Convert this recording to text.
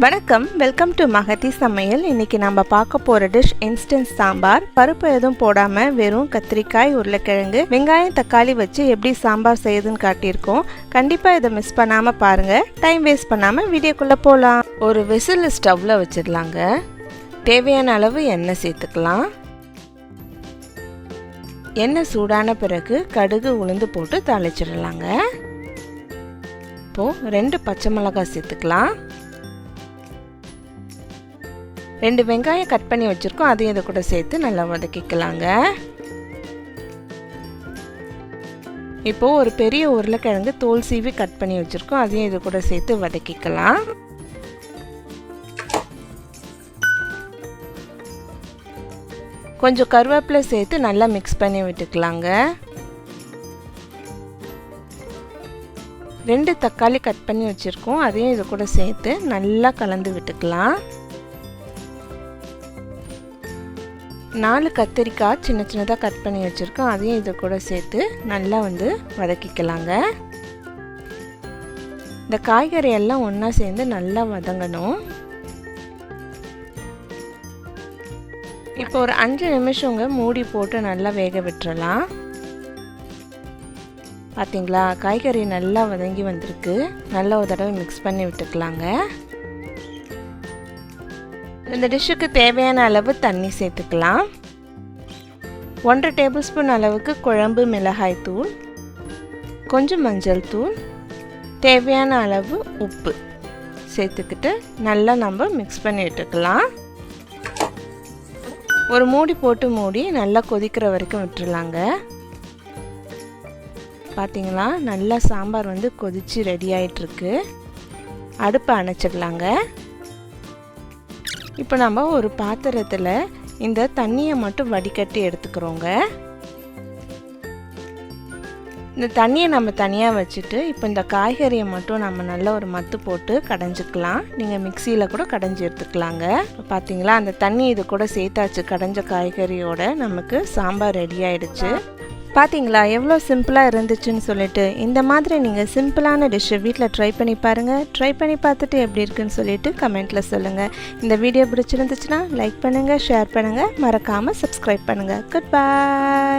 வணக்கம், welcome to Magadhi சமையல். இன்றைக்கி நம்ம பார்க்க போகிற டிஷ் இன்ஸ்டன்ட் சாம்பார். பருப்பு எதுவும் போடாமல் வெறும் கத்திரிக்காய், உருளைக்கிழங்கு, வெங்காயம், தக்காளி வச்சு எப்படி சாம்பார் செய்யுதுன்னு காட்டியிருக்கோம். கண்டிப்பாக இதை மிஸ் பண்ணாமல் பாருங்கள். டைம் வேஸ்ட் பண்ணாமல் வீடியோக்குள்ளே போகலாம். ஒரு விசில் ஸ்டவ்வில் வச்சிடலாங்க. தேவையான அளவு எண்ணெய் சேர்த்துக்கலாம். எண்ணெய் சூடான பிறகு கடுகு, உளுந்து போட்டு தாளிச்சிடலாங்க. இப்போது 2 பச்சை மிளகாய் சேர்த்துக்கலாம். 2 வெங்காயம் கட் பண்ணி வச்சுருக்கோம், அதையும் இதை கூட சேர்த்து நல்லா வதக்கிக்கலாங்க. இப்போது ஒரு பெரிய உருளைக்கிழங்கு தோல் சீவி கட் பண்ணி வச்சுருக்கோம், அதையும் இது கூட சேர்த்து வதக்கிக்கலாம். கொஞ்சம் கருவேப்பிலை சேர்த்து நல்லா மிக்ஸ் பண்ணி விட்டுக்கலாங்க. 2 தக்காளி கட் பண்ணி வச்சுருக்கோம், அதையும் இது கூட சேர்த்து நல்லா கலந்து விட்டுக்கலாம். 4 கத்திரிக்காய் சின்ன சின்னதாக கட் பண்ணி வச்சுருக்கோம், அதையும் இது கூட சேர்த்து நல்லா வதக்கிக்கலாங்க. இந்த காய்கறி எல்லாம் ஒன்றா சேர்ந்து நல்லா வதங்கணும். இப்போ ஒரு 5 நிமிஷங்க மூடி போட்டு நல்லா வேக விட்டுறலாம். பார்த்தீங்களா, காய்கறி நல்லா வதங்கி வந்திருக்கு. நல்லா ஒரு தடவை மிக்ஸ் பண்ணி விட்டுக்கலாங்க. இந்த டிஷ்ஷுக்கு தேவையான அளவு தண்ணி சேர்த்துக்கலாம். 1 டேபிள் ஸ்பூன் அளவுக்கு குழம்பு மிளகாய் தூள், கொஞ்சம் மஞ்சள் தூள், தேவையான அளவு உப்பு சேர்த்துக்கிட்டு நல்லா நம்ம மிக்ஸ் பண்ணி விட்டுக்கலாம். ஒரு மூடி போட்டு மூடி நல்லா கொதிக்கிற வரைக்கும் விட்டுருலாங்க. பார்த்தீங்களா, நல்லா சாம்பார் கொதித்து ரெடி ஆகிட்டுருக்கு. அடுப்பை அணைச்சிடலாங்க. இப்போ நம்ம ஒரு பாத்திரத்தில் இந்த தண்ணியை மட்டும் வடிகட்டி எடுத்துக்கிறோங்க. இந்த தண்ணியை நம்ம தனியாக வச்சுட்டு இப்போ இந்த காய்கறியை மட்டும் நம்ம நல்ல ஒரு மத்து போட்டு கடைஞ்சிக்கலாம். நீங்கள் மிக்சியில் கூட கடைஞ்சி எடுத்துக்கலாங்க. இப்போ பார்த்தீங்களா, அந்த தண்ணி இது கூட சேர்த்தாச்சு. கடைஞ்ச காய்கறியோட நமக்கு சாம்பார் ரெடி ஆயிடுச்சு. பார்த்தீங்களா எவ்வளோ சிம்பிளாக இருந்துச்சுன்னு சொல்லிட்டு. இந்த மாதிரி நீங்கள் சிம்பிளான டிஷ்ஷை வீட்டில் ட்ரை பண்ணி பாருங்கள். ட்ரை பண்ணி பார்த்துட்டு எப்படி இருக்குன்னு சொல்லிட்டு கமெண்ட்டில் சொல்லுங்கள். இந்த வீடியோ பிடிச்சிருந்துச்சுன்னா லைக் பண்ணுங்கள், ஷேர் பண்ணுங்கள், மறக்காமல் சப்ஸ்கிரைப் பண்ணுங்கள். Good bye.